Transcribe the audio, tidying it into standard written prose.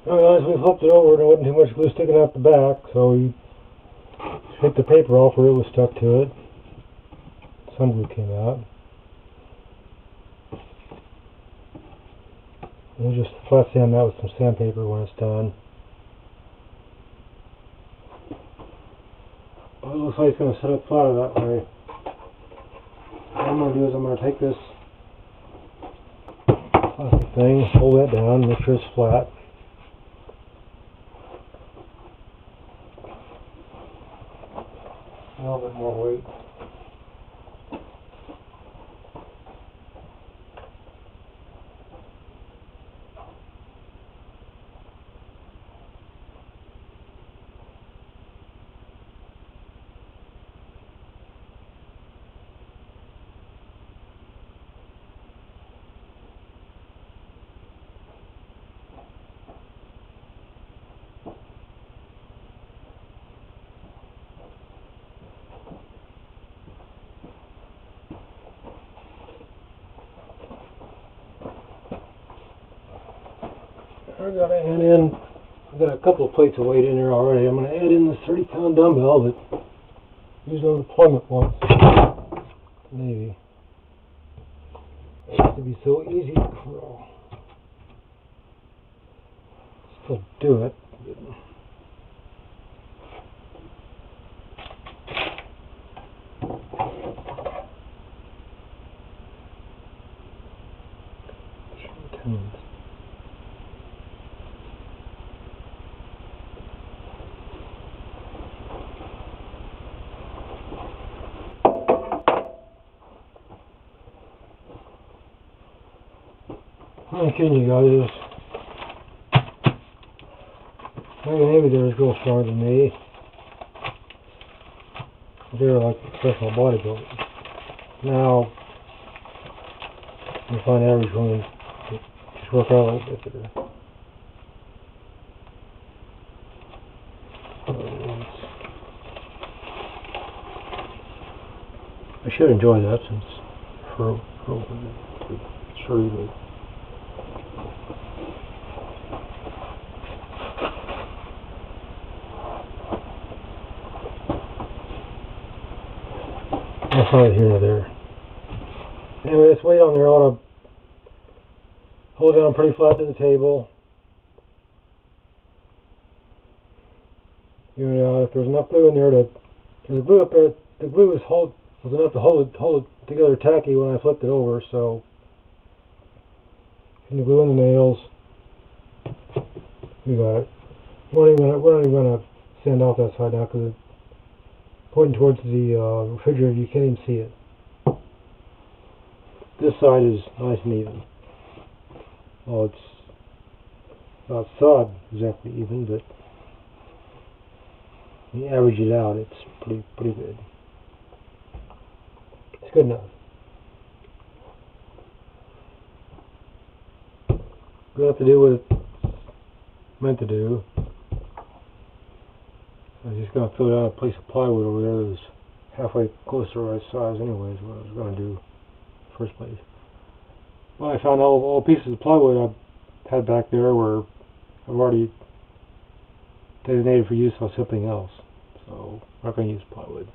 Well, as we flipped it over, there wasn't too much glue sticking out the back, so we took the paper off where it was stuck to it. Some glue came out. We'll just flat sand that with some sandpaper when it's done. Well, it looks like it's going to set up flatter that way. What I'm going to do is I'm going to take this plastic thing, hold that down, make sure it's flat. A little bit more weight. I've got a couple of plates of weight in there already. I'm going to add in this 30-pound dumbbell that I used on deployment once. Maybe. It used to be so easy to curl. Still do it. I'm not kidding you guys. Maybe they're a girl stronger than me. They're like professional bodybuilders. Now, you find average women that just work out a little bit better. I should enjoy that since for sure. That's neither here nor there. Anyway, this weight on there, I want to hold it down pretty flat to the table. You know, if there's enough glue in there there's the glue up there. The glue was enough to hold it together tacky when I flipped it over. So, and the glue in the nails, we got it. We're not even going to sand off that side now because it's pointing towards the refrigerator. You can't even see it. This side is nice and even. Well, it's not sod exactly even, but when you average it out, it's pretty good. It's good enough. We'll have to do what it's meant to do. I was just going to fill down a piece of plywood over there that was halfway close to the right size anyways, what I was going to do in the first place. Well, I found all pieces of plywood I had back there were I've already designated for use on something else. So I'm not going to use plywood.